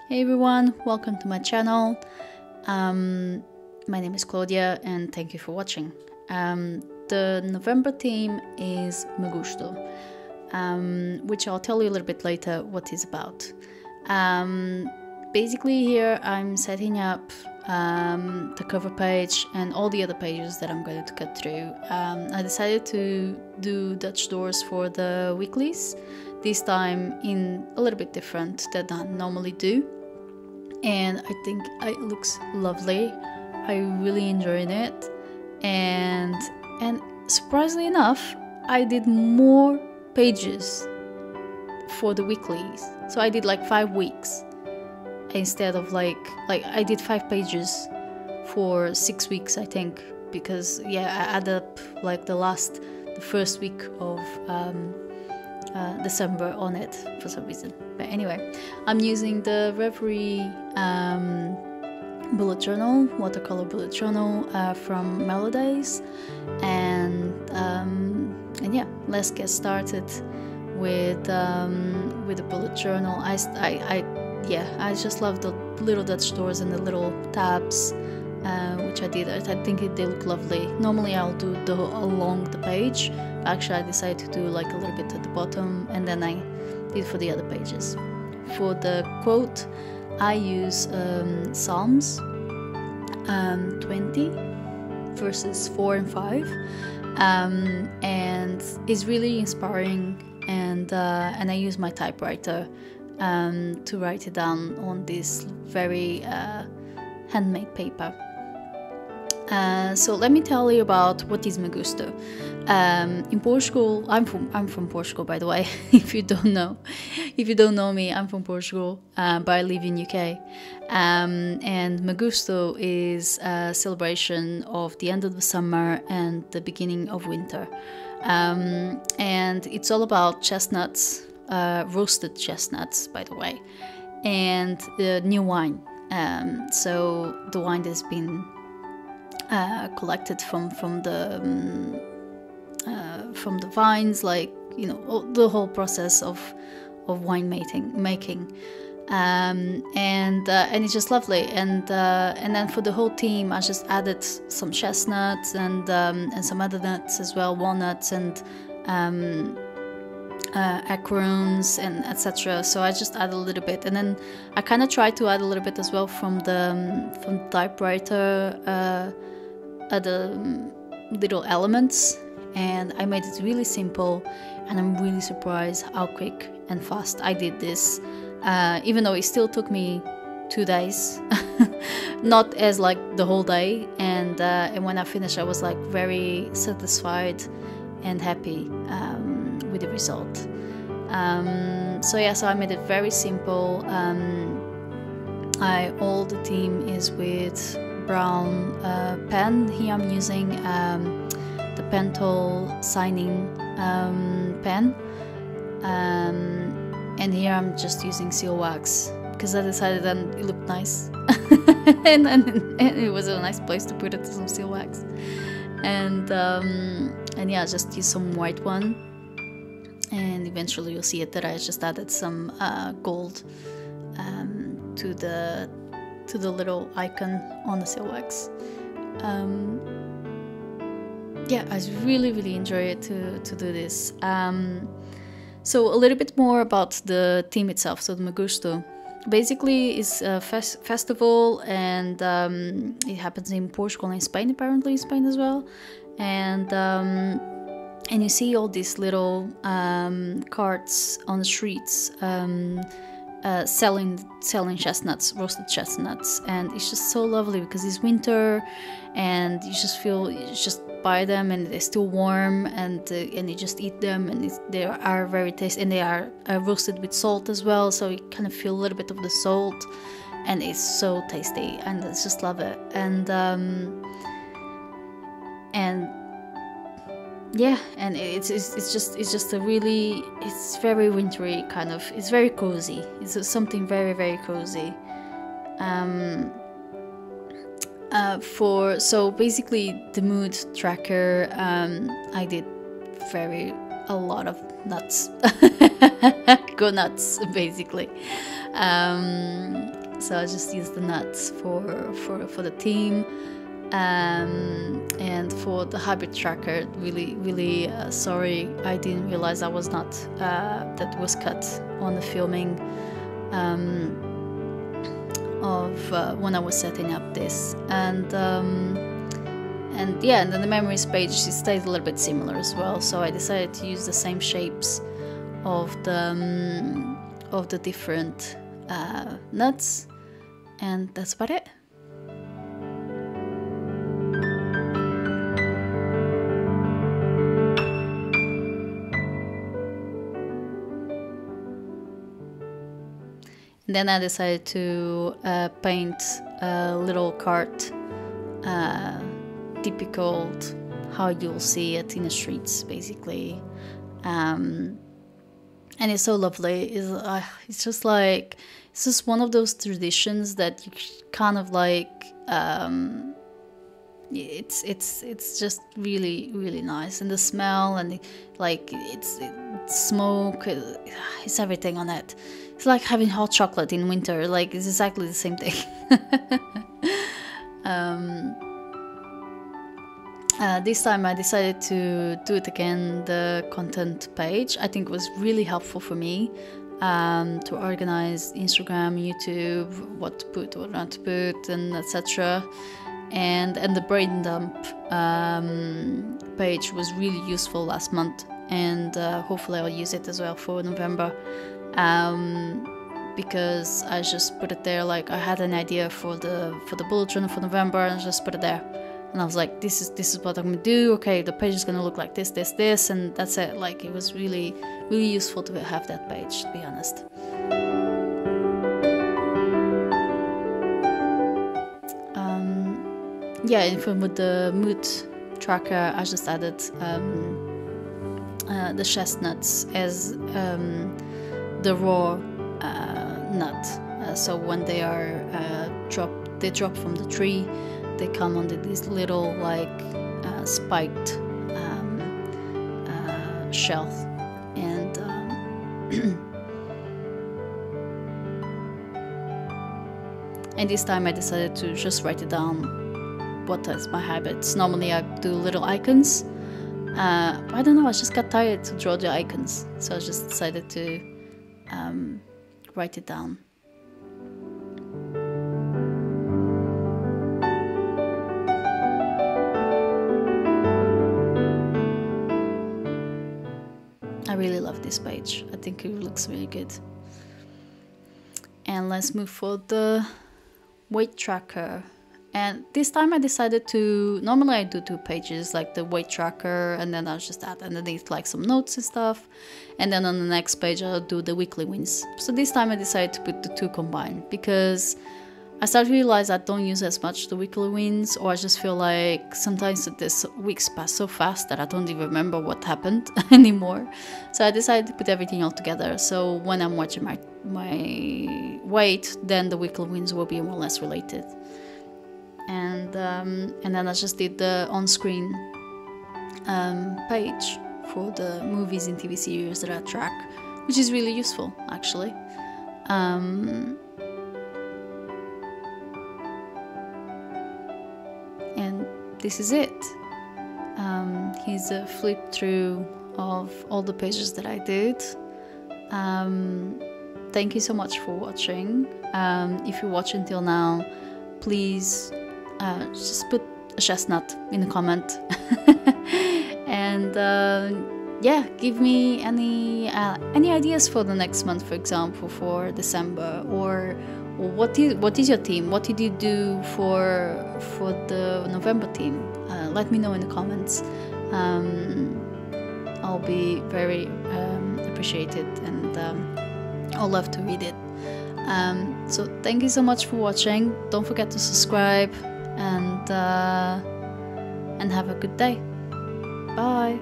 Hey everyone, welcome to my channel. My name is Claudia and thank you for watching. The November theme is Magusto, which I'll tell you a little bit later what it's about. Basically here I'm setting up the cover page and all the other pages that I'm going to cut through. I decided to do Dutch doors for the weeklies, this time in a little bit different than I normally do. And I think it looks lovely. I really enjoyed it, and surprisingly enough, I did more pages for the weeklies. So I did like 5 weeks instead of like I did 5 pages for 6 weeks, I think, because yeah, I added up like the first week of December on it for some reason. But anyway, I'm using the Reverie bullet journal, watercolor bullet journal from Melodies, and yeah, let's get started with the bullet journal. I just love the little Dutch doors and the little tabs, which I did. I think they look lovely. Normally I'll do along the page. Actually, I decided to do like a little bit at the bottom, and then I did for the other pages. For the quote, I use Psalms 20 verses 4 and 5, and it's really inspiring. And I use my typewriter to write it down on this very handmade paper. So let me tell you about what is Magusto. In Portugal, I'm from Portugal, by the way. If you don't know me, I'm from Portugal, but I live in UK. And Magusto is a celebration of the end of the summer and the beginning of winter, and it's all about chestnuts, roasted chestnuts, by the way, and new wine. So the wine has been collected from the vines, like, you know, the whole process of wine making, and it's just lovely. And then for the whole theme, I just added some chestnuts and some other nuts as well, walnuts and acorns and etc. So I just add a little bit, and then I kind of try to add a little bit as well from the typewriter, other little elements, and I made it really simple, and I'm really surprised how quick and fast I did this, even though it still took me 2 days, not as like the whole day. And when I finished, I was like very satisfied and happy with the result. So yeah, so I made it very simple. All the theme is with brown pen. Here I'm using the Pentel signing pen, and here I'm just using seal wax because I decided that it looked nice and it was a nice place to put it, some seal wax. And yeah, just use some white one, and eventually you'll see it that I just added some gold to the little icon on the seal wax. Yeah, I really enjoy it to do this. So a little bit more about the theme itself. So the Magusto basically is a festival, and it happens in Portugal and Spain, apparently Spain as well. And you see all these little carts on the streets, selling chestnuts, roasted chestnuts, and it's just so lovely because it's winter, and you just buy them, and they're still warm, and you just eat them, and they are very tasty, and they are roasted with salt as well, so you kind of feel a little bit of the salt, and it's so tasty, and I just love it. And yeah, and it's just a really, it's very wintry kind of, it's very cozy. It's something very cozy. So basically the mood tracker, I did a lot of nuts. Go nuts, basically. So I just used the nuts for the theme. And for the habit tracker, really sorry, I didn't realize that was not that was cut on the filming of when I was setting up this. And yeah, and then the memories page, it stays a little bit similar as well, so I decided to use the same shapes of the different nuts, and that's about it. And then I decided to paint a little cart, typical how you'll see it in the streets, basically. And it's so lovely. It's just like, it's just one of those traditions that you kind of like. It's just really nice, and the smell, and it's smoke. It's everything on it. It's like having hot chocolate in winter. Like, it's exactly the same thing. This time I decided to do it again, the content page. I think it was really helpful for me to organize Instagram, YouTube, what to put, what not to put, and etc. And the brain dump page was really useful last month, and hopefully I'll use it as well for November, because I just put it there. Like, I had an idea for the bullet journal for November, and I just put it there. And I was like, this is what I'm gonna do. Okay, the page is gonna look like this, and that's it. Like, it was really useful to have that page, to be honest. Yeah, and with the mood tracker, I just added the chestnuts as the raw nut. So when they are drop from the tree, they come under this little spiked shell, and and this time I decided to just write it down. What is my habits? Normally I do little icons. I don't know, I just got tired to draw the icons, so I just decided to write it down. I really love this page. I think it looks really good. And let's move for the weight tracker. And this time I decided to, normally I do 2 pages, like the weight tracker, and then I'll just add underneath like some notes and stuff. And then on the next page I'll do the weekly wins. So this time I decided to put the 2 combined, because I started to realize I don't use as much the weekly wins, or I just feel like sometimes this weeks pass so fast that I don't even remember what happened anymore. So I decided to put everything all together. So when I'm watching my weight, then the weekly wins will be more or less related. And then I just did the on-screen page for the movies and TV series that I track, which is really useful, actually. And this is it. Here's a flip through of all the pages that I did. Thank you so much for watching. If you watch until now, please just put a chestnut in the comment. And yeah, give me any ideas for the next month, for example, for December, or what is your theme? What did you do for the November theme? Let me know in the comments. I'll be very appreciated, and I'll love to read it. So thank you so much for watching. Don't forget to subscribe, and have a good day. Bye.